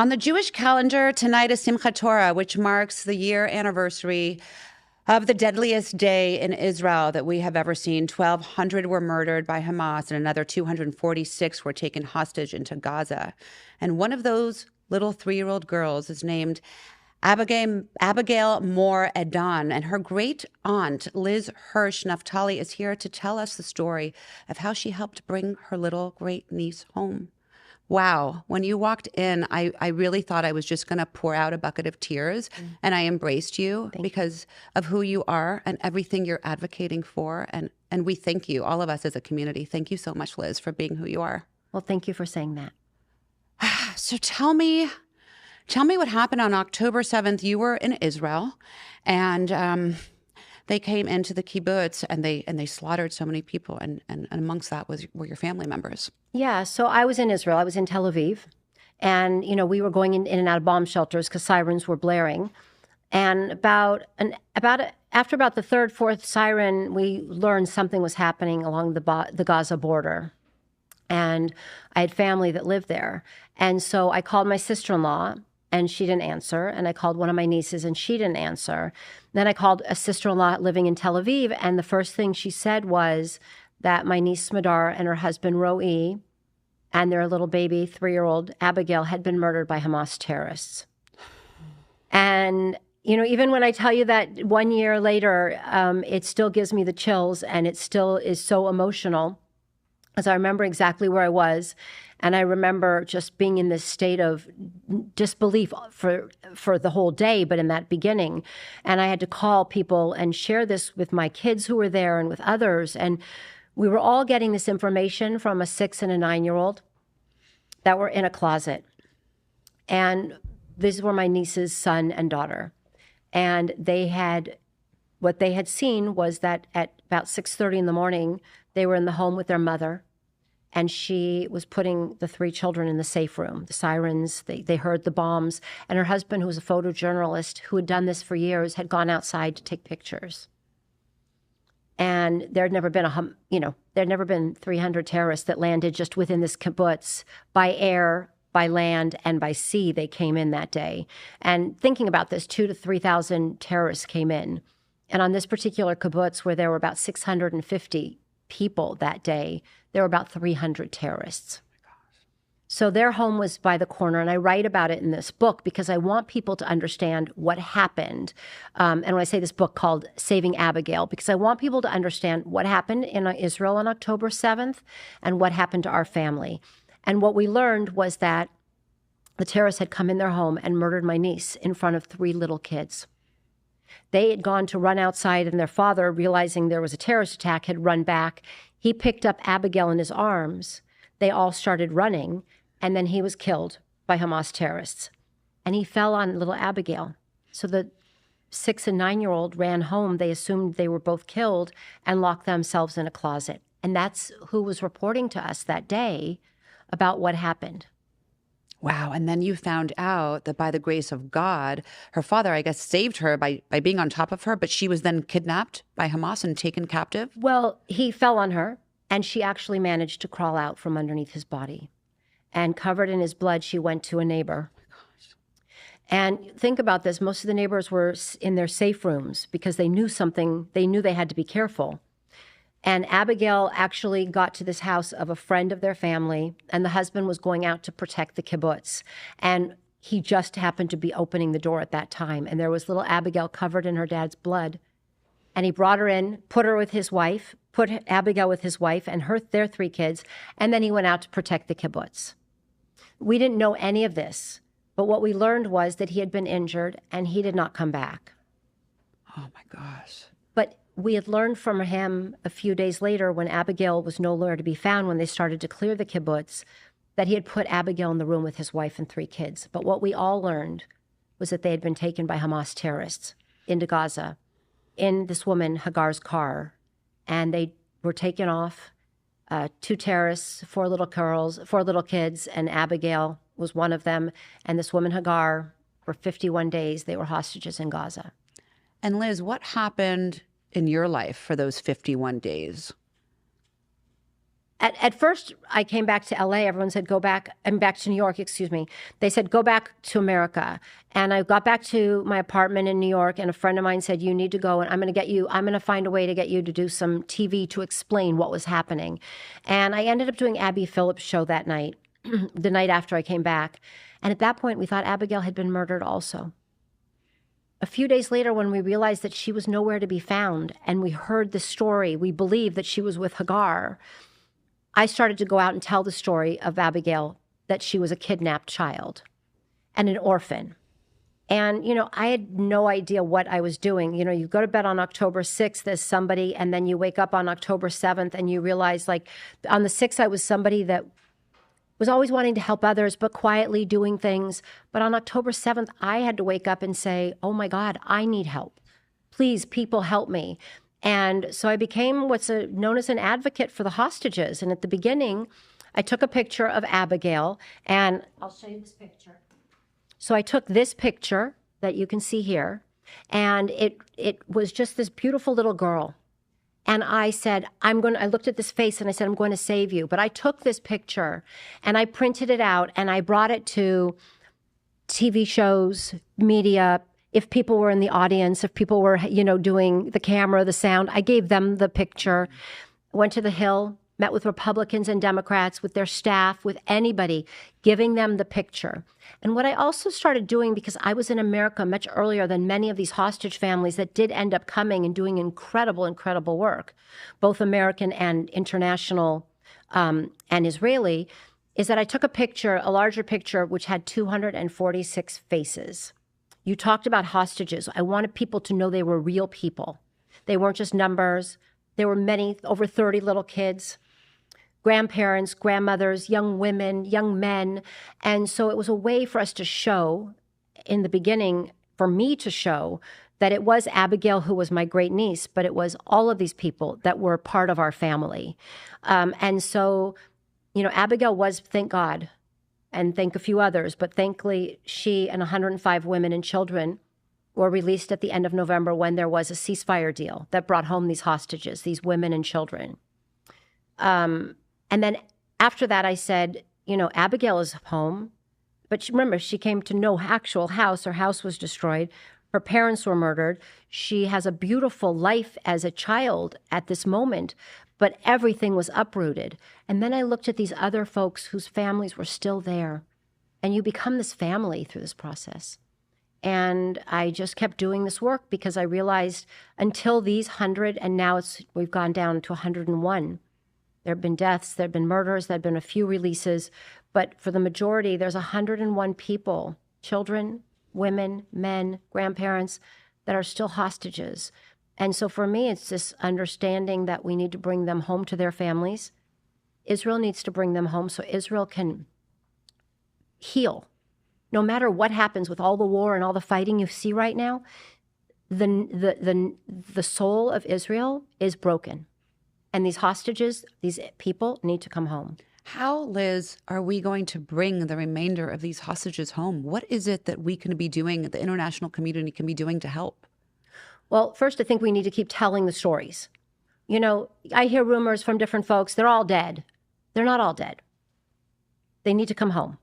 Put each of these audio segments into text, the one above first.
On the Jewish calendar, tonight is Simchat Torah, which marks the year anniversary of the deadliest day in Israel that we have ever seen. 1,200 were murdered by Hamas and another 246 were taken hostage into Gaza. And one of those little 3-year-old girls is named Abigail Moore Edon, and her great aunt, Liz Hirsch Naftali, is here to tell us the story of how she helped bring her little great niece home. Wow. When you walked in, I really thought I was just going to pour out a bucket of tears. And I embraced you because of who you are and everything you're advocating for. And we thank you, all of us as a community. Thank you so much, Liz, for being who you are. Well, thank you for saying that. So tell me what happened on October 7th. You were in Israel, and they came into the kibbutz and they slaughtered so many people, and amongst that were your family members. Yeah, so I was in Israel. I was in Tel Aviv, and we were going in and out of bomb shelters because sirens were blaring. And after about the third, fourth siren, we learned something was happening along the Gaza border. And I had family that lived there. And so I called my sister-in-law, and she didn't answer. And I called one of my nieces, and she didn't answer. Then I called a sister-in-law living in Tel Aviv, and the first thing she said was that my niece Smadar and her husband Roe and their little baby, 3-year-old Abigail, had been murdered by Hamas terrorists. And even when I tell you that 1 year later, it still gives me the chills, and it still is so emotional, as I remember exactly where I was. And I remember just being in this state of disbelief for the whole day, but in that beginning. And I had to call people and share this with my kids who were there and with others. And we were all getting this information from a 6 and a 9-year-old that were in a closet. And these were my niece's son and daughter. And what they had seen was that at about 6:30 in the morning, they were in the home with their mother. And she was putting the 3 children in the safe room. The sirens, they heard the bombs. And her husband, who was a photojournalist who had done this for years, had gone outside to take pictures. And there'd never been 300 terrorists that landed just within this kibbutz by air, by land, and by sea. They came in that day. And thinking about this, 2,000 to 3,000 terrorists came in. And on this particular kibbutz, where there were about 650 people that day, there were about 300 terrorists. So their home was by the corner, and I write about it in this book because I want people to understand what happened. And when I say this book called Saving Abigail, because I want people to understand what happened in Israel on October 7th and what happened to our family. And what we learned was that the terrorists had come in their home and murdered my niece in front of 3 little kids. They had gone to run outside, and their father, realizing there was a terrorist attack, had run back. He picked up Abigail in his arms. They all started running, and then he was killed by Hamas terrorists. And he fell on little Abigail. So the 6 and 9-year-old ran home. They assumed they were both killed and locked themselves in a closet. And that's who was reporting to us that day about what happened. Wow. And then you found out that by the grace of God, her father, I guess, saved her by being on top of her, but she was then kidnapped by Hamas and taken captive? Well, he fell on her, and she actually managed to crawl out from underneath his body. And covered in his blood, she went to a neighbor. And think about this. Most of the neighbors were in their safe rooms because they knew they had to be careful. And Abigail actually got to this house of a friend of their family, and the husband was going out to protect the kibbutz. And he just happened to be opening the door at that time. And there was little Abigail covered in her dad's blood. And he brought her in, put Abigail with his wife and their 3 kids, and then he went out to protect the kibbutz. We didn't know any of this, but what we learned was that he had been injured and he did not come back. Oh my gosh. But we had learned from him a few days later, when Abigail was nowhere to be found, when they started to clear the kibbutz, that he had put Abigail in the room with his wife and 3 kids. But what we all learned was that they had been taken by Hamas terrorists into Gaza in this woman, Hagar's car. And they were taken off, 2 terrorists, 4 little kids, and Abigail was one of them. And this woman, Hagar, for 51 days, they were hostages in Gaza. And Liz, what happened in your life for those 51 days? At first, I came back to LA. Everyone said, go back. I'm back to New York, excuse me. They said, go back to America. And I got back to my apartment in New York, and a friend of mine said, you need to go, and I'm going to find a way to get you to do some TV to explain what was happening. And I ended up doing Abby Phillips' show that night, the night after I came back. And at that point, we thought Abigail had been murdered also. A few days later, when we realized that she was nowhere to be found, and we heard the story, we believed that she was with Hagar, I started to go out and tell the story of Abigail, that she was a kidnapped child and an orphan. And, I had no idea what I was doing. You go to bed on October 6th as somebody, and then you wake up on October 7th and you realize, like, on the 6th, I was somebody that was always wanting to help others, but quietly doing things. But on October 7th, I had to wake up and say, oh my God, I need help. Please, people, help me. And so I became what's known as an advocate for the hostages. And at the beginning, I took a picture of Abigail, and I'll show you this picture. So I took this picture that you can see here, and it was just this beautiful little girl. And I said, I looked at this face and I said, I'm going to save you. But I took this picture and I printed it out and I brought it to TV shows, media. If people were in the audience, if people were, doing the camera, the sound, I gave them the picture. Went to the Hill, met with Republicans and Democrats, with their staff, with anybody, giving them the picture. And what I also started doing, because I was in America much earlier than many of these hostage families that did end up coming and doing incredible, incredible work, both American and international and Israeli, is that I took a picture, a larger picture, which had 246 faces. You talked about hostages. I wanted people to know they were real people. They weren't just numbers. There were many, over 30 little kids, grandparents, grandmothers, young women, young men. And so it was a way for us to show, in the beginning, for me to show that it was Abigail who was my great niece, but it was all of these people that were part of our family. And so, Abigail was, thank God, and thank a few others, but thankfully she and 105 women and children were released at the end of November, when there was a ceasefire deal that brought home these hostages, these women and children. And then after that, I said, Abigail is home, but remember, she came to no actual house. Her house was destroyed. Her parents were murdered. She has a beautiful life as a child at this moment, but everything was uprooted. And then I looked at these other folks whose families were still there. And you become this family through this process. And I just kept doing this work because I realized until these 100, and now we've gone down to 101. There have been deaths, there have been murders, there have been a few releases. But for the majority, there's 101 people, children, women, men, grandparents, that are still hostages. And so for me, it's this understanding that we need to bring them home to their families. Israel needs to bring them home so Israel can heal. No matter what happens with all the war and all the fighting you see right now, the soul of Israel is broken. And these hostages, these people need to come home. How, Liz, are we going to bring the remainder of these hostages home? What is it that we can be doing, the international community can be doing to help? Well, first, I think we need to keep telling the stories. I hear rumors from different folks. They're all dead. They're not all dead. They need to come home.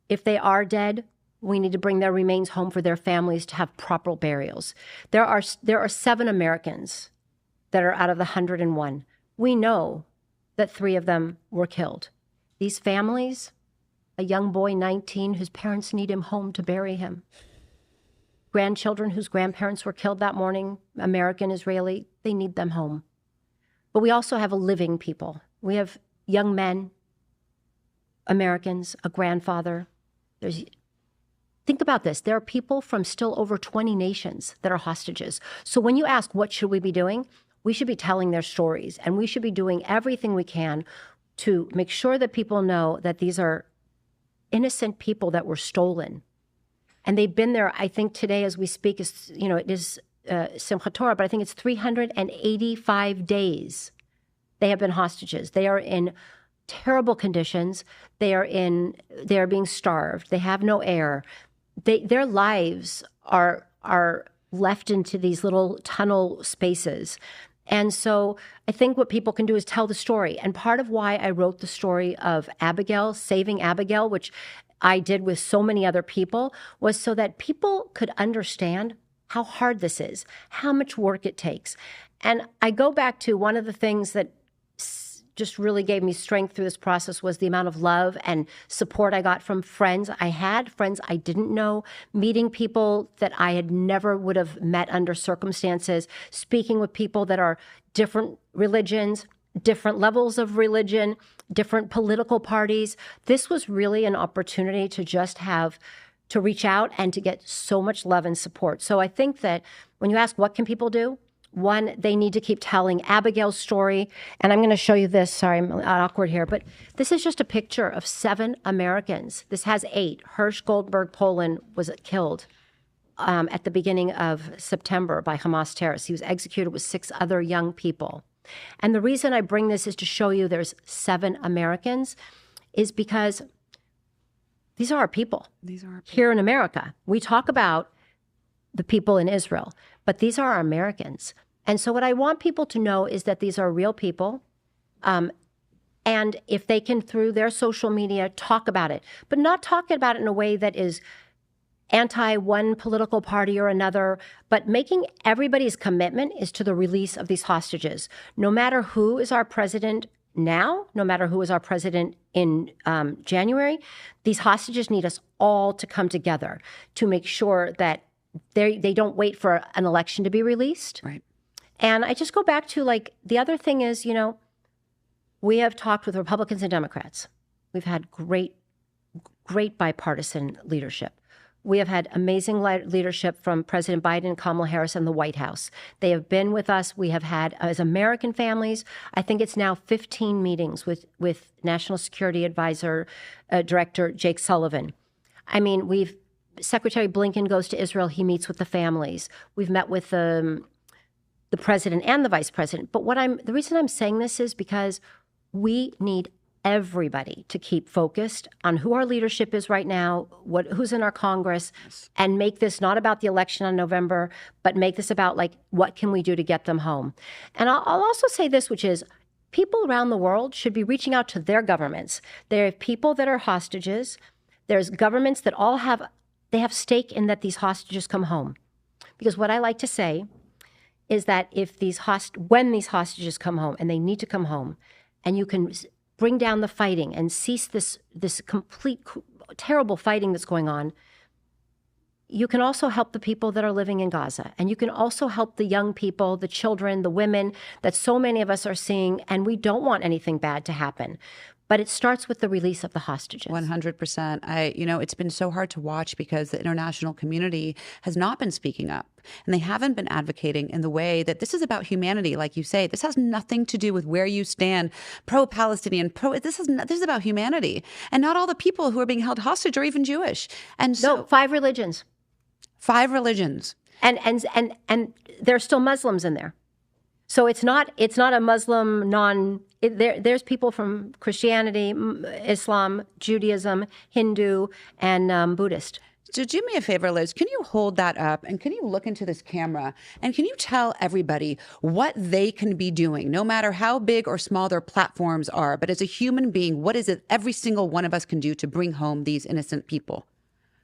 If they are dead, we need to bring their remains home for their families to have proper burials. There are 7 Americans that are out of the 101. We know that 3 of them were killed. These families, a young boy, 19, whose parents need him home to bury him. Grandchildren whose grandparents were killed that morning, American, Israeli, they need them home. But we also have a living people. We have young men, Americans, a grandfather. Think about this. There are people from still over 20 nations that are hostages. So when you ask, what should we be doing? We should be telling their stories, and we should be doing everything we can to make sure that people know that these are innocent people that were stolen. And they've been there, I think today as we speak, it is Simchat Torah, but I think it's 385 days they have been hostages. They are in terrible conditions. They are being starved. They have no air. Their lives are left into these little tunnel spaces. And so I think what people can do is tell the story. And part of why I wrote the story of Abigail, Saving Abigail, which I did with so many other people, was so that people could understand how hard this is, how much work it takes. And I go back to one of the things that just really gave me strength through this process was the amount of love and support I got from friends. I had friends I didn't know, meeting people that I had never would have met under circumstances, speaking with people that are different religions, different levels of religion, different political parties. This was really an opportunity to just to reach out and to get so much love and support. So I think that when you ask what can people do, one, they need to keep telling Abigail's story. And I'm going to show you this. Sorry, I'm awkward here. But this is just a picture of 7 Americans. This has 8. Hirsch Goldberg, Poland, was killed at the beginning of September by Hamas terrorists. He was executed with 6 other young people. And the reason I bring this is to show you there's 7 Americans is because these are our people. These are our people. Here in America. We talk about the people in Israel, but these are our Americans. And so what I want people to know is that these are real people. And if they can, through their social media, talk about it, but not talk about it in a way that is anti one political party or another, but making everybody's commitment is to the release of these hostages. No matter who is our president now, no matter who is our president in January, these hostages need us all to come together to make sure that they don't wait for an election to be released. Right. And I just go back to, like, the other thing is, we have talked with Republicans and Democrats. We've had great bipartisan leadership. We have had amazing leadership from President Biden and Kamala Harris and the White House. They have been with us. We have had, as American families, I think it's now 15 meetings with National Security Advisor Director Jake Sullivan. I mean, Secretary Blinken goes to Israel. He meets with the families. We've met with the president and the vice president. But the reason I'm saying this is because we need everybody to keep focused on who our leadership is right now, who's in our Congress, and make this not about the election on November, but make this about, like, what can we do to get them home? And I'll also say this, which is people around the world should be reaching out to their governments. There are people that are hostages. There's governments that they have stake in that these hostages come home. Because what I like to say is that when these hostages come home, and they need to come home, and you can bring down the fighting and cease this complete terrible fighting that's going on, you can also help the people that are living in Gaza. And you can also help the young people, the children, the women that so many of us are seeing, and we don't want anything bad to happen. But it starts with the release of the hostages. 100%. It's been so hard to watch because the international community has not been speaking up, and they haven't been advocating in the way that this is about humanity. Like you say, this has nothing to do with where you stand, pro-Palestinian, this is about humanity. And not all the people who are being held hostage are even Jewish. And so, no, 5 religions. 5 religions. And there are still Muslims in there. So it's not a Muslim there's people from Christianity, Islam, Judaism, Hindu, and Buddhist. So do me a favor, Liz, can you hold that up and can you look into this camera and can you tell everybody what they can be doing, no matter how big or small their platforms are, but as a human being, what is it every single one of us can do to bring home these innocent people?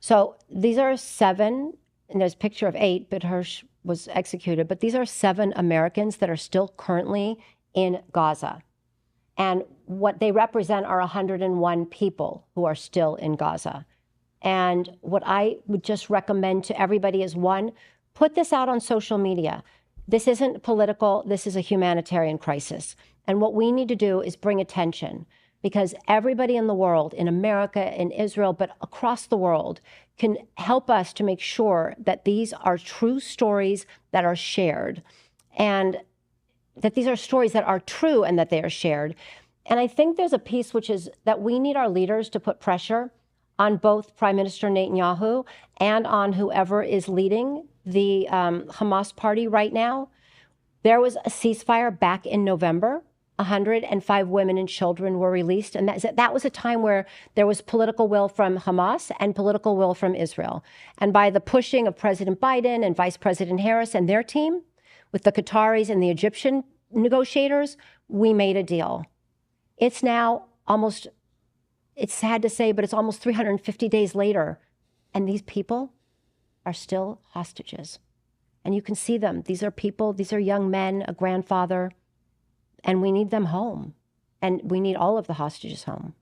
So these are 7, and there's a picture of 8, but Hirsch was executed, but these are 7 Americans that are still currently in Gaza. And what they represent are 101 people who are still in Gaza. And what I would just recommend to everybody is, 1, put this out on social media. This isn't political. This is a humanitarian crisis. And what we need to do is bring attention, because everybody in the world, in America, in Israel, but across the world, can help us to make sure that these are true stories that are shared, and that these are stories that are true and that they are shared. And I think there's a piece which is that we need our leaders to put pressure on both Prime Minister Netanyahu and on whoever is leading the Hamas party right now. There was a ceasefire back in November. 105 women and children were released. And that was a time where there was political will from Hamas and political will from Israel. And by the pushing of President Biden and Vice President Harris and their team, with the Qataris and the Egyptian negotiators, we made a deal. It's now almost, it's sad to say, but it's almost 350 days later, and these people are still hostages. And you can see them. These are people, these are young men, a grandfather, and we need them home. And we need all of the hostages home.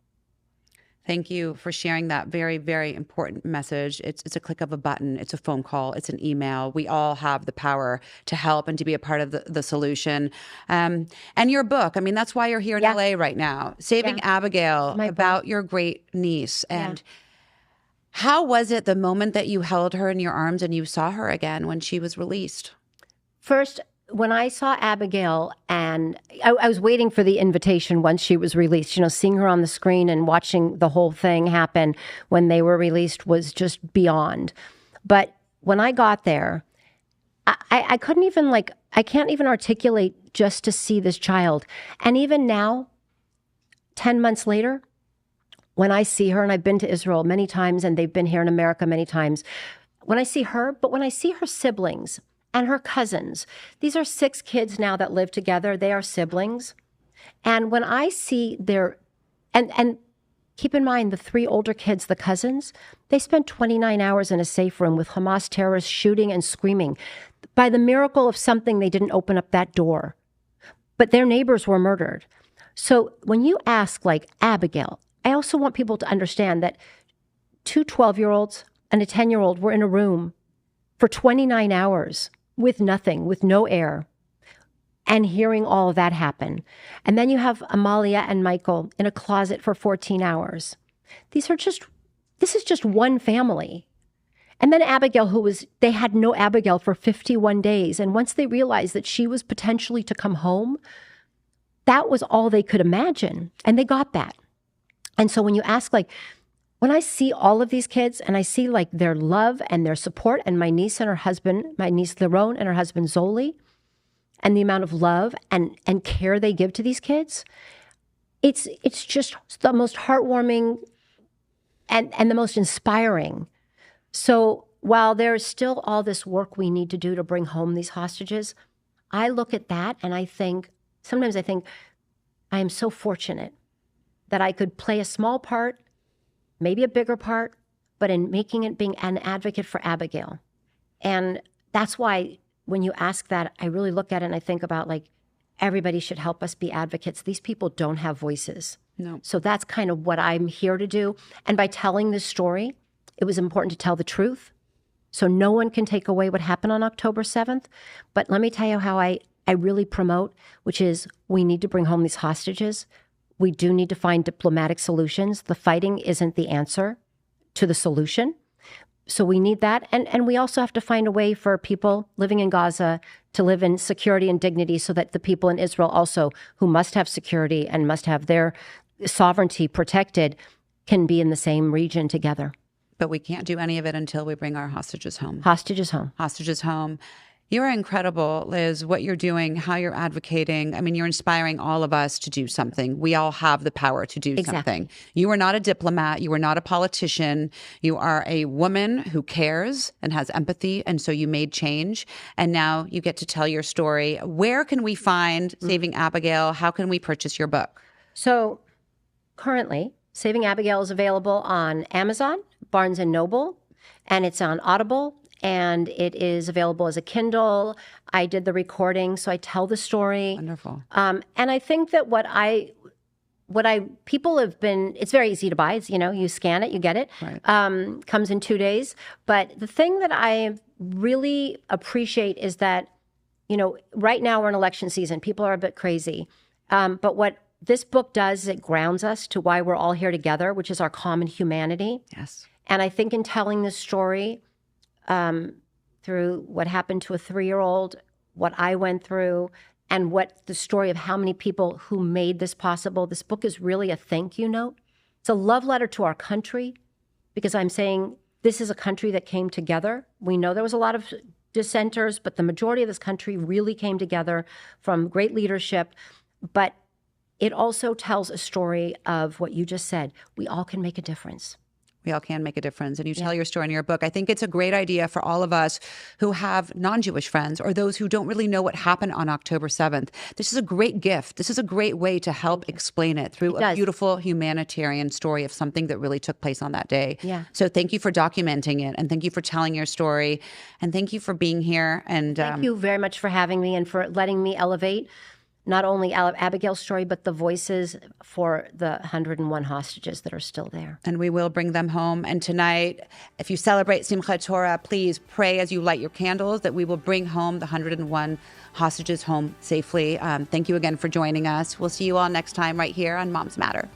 Thank you for sharing that very, very important message. It's a click of a button. It's a phone call. It's an email. We all have the power to help and to be a part of the solution. And your book, I mean, that's why you're here in LA right now. Saving Abigail, about your great niece. And how was it the moment that you held her in your arms and you saw her again when she was released? First, when I saw Abigail, and I was waiting for the invitation once she was released, you know, seeing her on the screen and watching the whole thing happen when they were released was just beyond. But when I got there, I couldn't even I can't even articulate just to see this child. And even now, 10 months later, when I see her, and I've been to Israel many times and they've been here in America many times, when I see her, but when I see her siblings, and her cousins. These are 6 kids now that live together. They are siblings. And when I see their, and keep in mind the 3 older kids, the cousins, they spent 29 hours in a safe room with Hamas terrorists shooting and screaming. By the miracle of something, they didn't open up that door. But their neighbors were murdered. So when you ask Abigail, I also want people to understand that 2 12-year-olds and a 10-year-old were in a room for 29 hours. With nothing, with no air, and hearing all of that happen. And then you have Amalia and Michael in a closet for 14 hours. This is just one family. And then Abigail, they had no Abigail for 51 days. And once they realized that she was potentially to come home, that was all they could imagine. And they got that. And so when you ask, when I see all of these kids and I see their love and their support, and my niece and her husband, my niece Liron and her husband Zoli, and the amount of love and care they give to these kids, it's just the most heartwarming and the most inspiring. So while there's still all this work we need to do to bring home these hostages, I look at that and sometimes I think I am so fortunate that I could play a small part, maybe a bigger part, but in making it being an advocate for Abigail. And that's why when you ask that, I really look at it and I think about everybody should help us be advocates. These people don't have voices. No. So that's kind of what I'm here to do. And by telling this story, it was important to tell the truth. So no one can take away what happened on October 7th. But let me tell you how I really promote, which is we need to bring home these hostages. We do need to find diplomatic solutions. The fighting isn't the answer to the solution. So we need that. And we also have to find a way for people living in Gaza to live in security and dignity so that the people in Israel also, who must have security and must have their sovereignty protected, can be in the same region together. But we can't do any of it until we bring our hostages home. Hostages home. Hostages home. You're incredible, Liz, what you're doing, how you're advocating. I mean, you're inspiring all of us to do something. We all have the power to do something. You are not a diplomat. You are not a politician. You are a woman who cares and has empathy. And so you made change. And now you get to tell your story. Where can we find Saving Abigail? How can we purchase your book? So currently, Saving Abigail is available on Amazon, Barnes & Noble, and it's on Audible. And it is available as a Kindle. I did the recording, so I tell the story. Wonderful. And I think that people have been, it's very easy to buy. It's, you scan it, you get it. Right. Comes in 2 days. But the thing that I really appreciate is that, right now we're in election season. People are a bit crazy. But what this book does is it grounds us to why we're all here together, which is our common humanity. Yes. And I think in telling this story, through what happened to a 3-year-old, what I went through, and what the story of how many people who made this possible. This book is really a thank you note. It's a love letter to our country, because I'm saying this is a country that came together. We know there was a lot of dissenters, but the majority of this country really came together from great leadership. But it also tells a story of what you just said. We all can make a difference. We all can make a difference. And you tell your story in your book. I think it's a great idea for all of us who have non-Jewish friends or those who don't really know what happened on October 7th. This is a great gift. This is a great way to help explain it through a beautiful humanitarian story of something that really took place on that day. Yeah. So thank you for documenting it, and thank you for telling your story, and thank you for being here. And thank you very much for having me and for letting me elevate not only Abigail's story, but the voices for the 101 hostages that are still there. And we will bring them home. And tonight, if you celebrate Simchat Torah, please pray as you light your candles that we will bring home the 101 hostages home safely. Thank you again for joining us. We'll see you all next time right here on Moms Matter.